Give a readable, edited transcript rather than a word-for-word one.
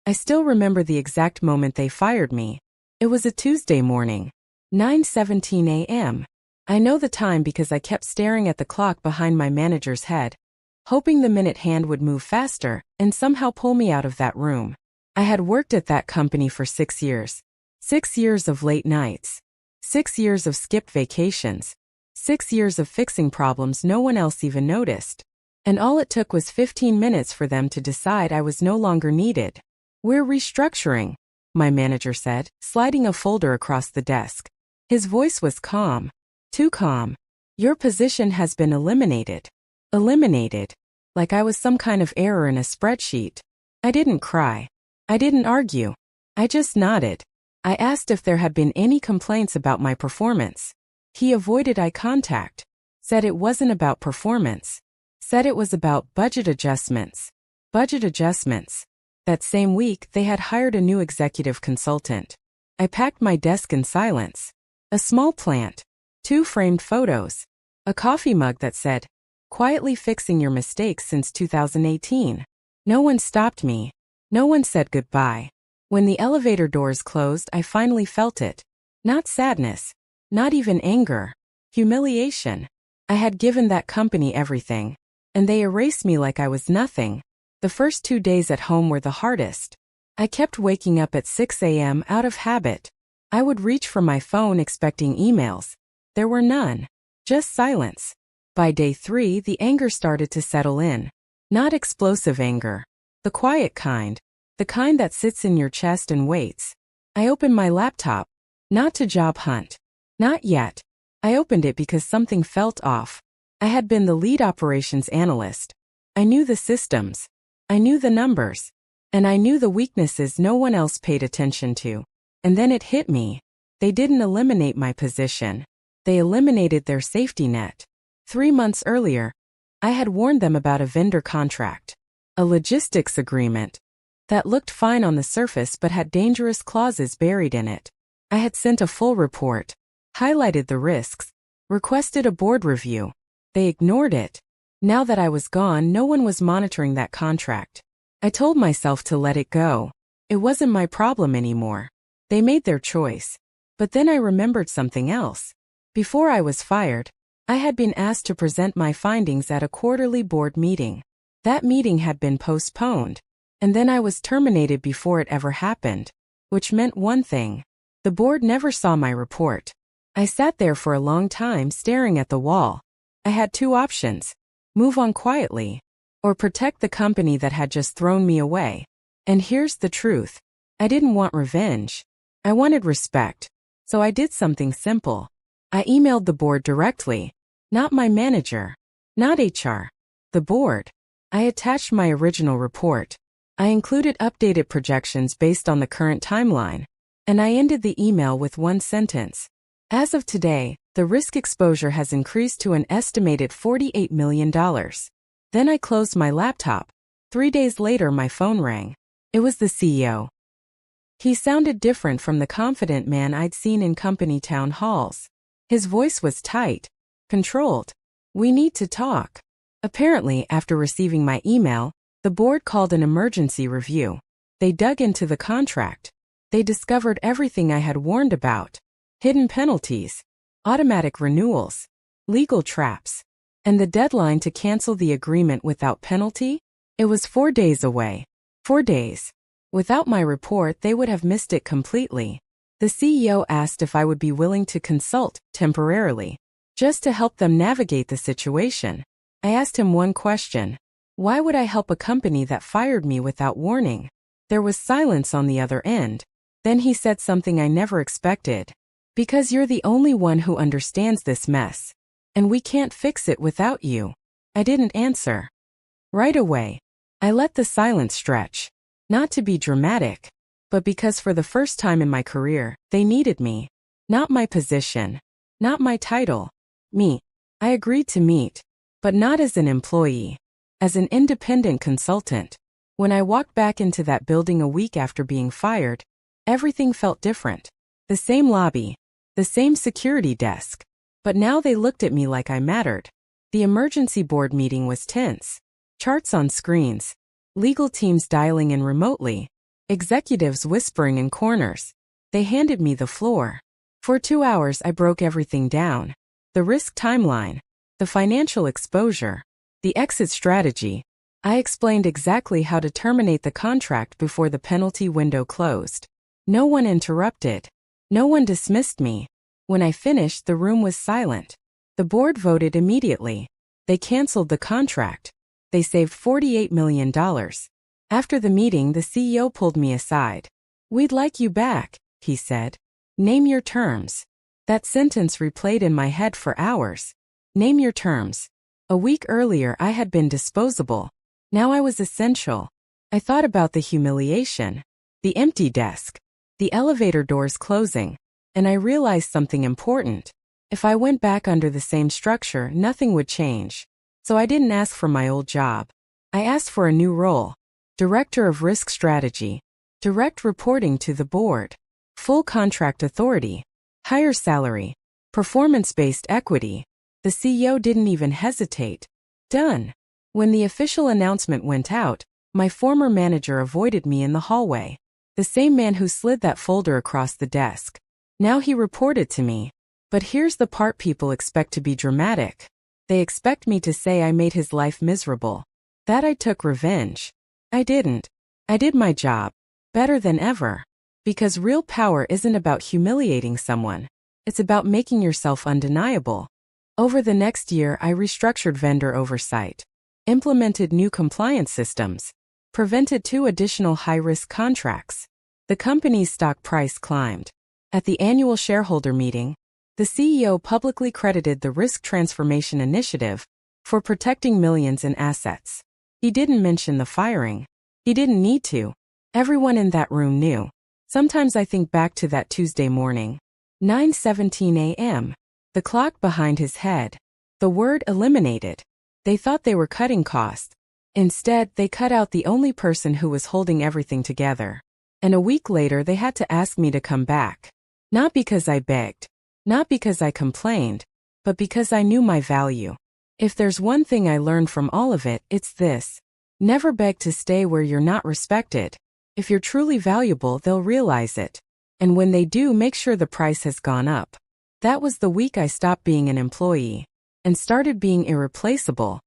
I still remember the exact moment they fired me. It was a Tuesday morning, 9:17 a.m. I know the time because I kept staring at the clock behind my manager's head, hoping the minute hand would move faster and somehow pull me out of that room. I had worked at that company for 6 years. 6 years of late nights. 6 years of skipped vacations. 6 years of fixing problems no one else even noticed. And all it took was 15 minutes for them to decide I was no longer needed. "We're restructuring," my manager said, sliding a folder across the desk. His voice was calm. Too calm. "Your position has been eliminated." Eliminated. Like I was some kind of error in a spreadsheet. I didn't cry. I didn't argue. I just nodded. I asked if there had been any complaints about my performance. He avoided eye contact. Said it wasn't about performance. Said it was about budget adjustments. Budget adjustments. That same week, they had hired a new executive consultant. I packed my desk in silence. A small plant. 2 framed photos. A coffee mug that said, "Quietly fixing your mistakes since 2018. No one stopped me. No one said goodbye. When the elevator doors closed, I finally felt it. Not sadness. Not even anger. Humiliation. I had given that company everything, and they erased me like I was nothing. The first 2 days at home were the hardest. I kept waking up at 6 a.m. out of habit. I would reach for my phone expecting emails. There were none. Just silence. By day 3, the anger started to settle in. Not explosive anger. The quiet kind. The kind that sits in your chest and waits. I opened my laptop. Not to job hunt. Not yet. I opened it because something felt off. I had been the lead operations analyst. I knew the systems. I knew the numbers. And I knew the weaknesses no one else paid attention to. And then it hit me. They didn't eliminate my position. They eliminated their safety net. 3 months earlier, I had warned them about a vendor contract. A logistics agreement. That looked fine on the surface but had dangerous clauses buried in it. I had sent a full report, highlighted the risks, requested a board review. They ignored it. Now that I was gone, no one was monitoring that contract. I told myself to let it go. It wasn't my problem anymore. They made their choice. But then I remembered something else. Before I was fired, I had been asked to present my findings at a quarterly board meeting. That meeting had been postponed. And then I was terminated before it ever happened. Which meant one thing. The board never saw my report. I sat there for a long time staring at the wall. I had 2 options. Move on quietly. Or protect the company that had just thrown me away. And here's the truth. I didn't want revenge. I wanted respect. So I did something simple. I emailed the board directly. Not my manager. Not HR. The board. I attached my original report. I included updated projections based on the current timeline. And I ended the email with one sentence. As of today, the risk exposure has increased to an estimated $48 million. Then I closed my laptop. 3 days later, my phone rang. It was the CEO. He sounded different from the confident man I'd seen in company town halls. His voice was tight, controlled. "We need to talk." Apparently, after receiving my email, the board called an emergency review. They dug into the contract. They discovered everything I had warned about. Hidden penalties, automatic renewals, legal traps, and the deadline to cancel the agreement without penalty? It was 4 days away. 4 days. Without my report, they would have missed it completely. The CEO asked if I would be willing to consult, temporarily, just to help them navigate the situation. I asked him one question. Why would I help a company that fired me without warning? There was silence on the other end. Then he said something I never expected. "Because you're the only one who understands this mess. And we can't fix it without you." I didn't answer. Right away. I let the silence stretch. Not to be dramatic, but because for the first time in my career, they needed me. Not my position. Not my title. Me. I agreed to meet. But not as an employee. As an independent consultant. When I walked back into that building a week after being fired, everything felt different. The same lobby. The same security desk. But now they looked at me like I mattered. The emergency board meeting was tense. Charts on screens. Legal teams dialing in remotely. Executives whispering in corners. They handed me the floor. For 2 hours I broke everything down. The risk timeline, the financial exposure, the exit strategy. I explained exactly how to terminate the contract before the penalty window closed. No one interrupted. No one dismissed me. When I finished, the room was silent. The board voted immediately. They canceled the contract. They saved $48 million. After the meeting, the CEO pulled me aside. "We'd like you back," he said. "Name your terms." That sentence replayed in my head for hours. Name your terms. A week earlier I had been disposable. Now I was essential. I thought about the humiliation, the empty desk, the elevator doors closing, and I realized something important. If I went back under the same structure, nothing would change. So I didn't ask for my old job. I asked for a new role. Director of Risk Strategy. Direct reporting to the board. Full contract authority. Higher salary. Performance-based equity. The CEO didn't even hesitate. Done. When the official announcement went out, my former manager avoided me in the hallway. The same man who slid that folder across the desk. Now he reported to me. But here's the part people expect to be dramatic. They expect me to say I made his life miserable. That I took revenge. I didn't. I did my job. Better than ever. Because real power isn't about humiliating someone. It's about making yourself undeniable. Over the next year, I restructured vendor oversight, implemented new compliance systems, prevented 2 additional high-risk contracts. The company's stock price climbed. At the annual shareholder meeting, the CEO publicly credited the Risk Transformation Initiative for protecting millions in assets. He didn't mention the firing. He didn't need to. Everyone in that room knew. Sometimes I think back to that Tuesday morning. 9:17 a.m. The clock behind his head. The word eliminated. They thought they were cutting costs. Instead, they cut out the only person who was holding everything together. And a week later they had to ask me to come back. Not because I begged. Not because I complained. But because I knew my value. If there's one thing I learned from all of it, it's this. Never beg to stay where you're not respected. If you're truly valuable, they'll realize it. And when they do, make sure the price has gone up. That was the week I stopped being an employee and started being irreplaceable.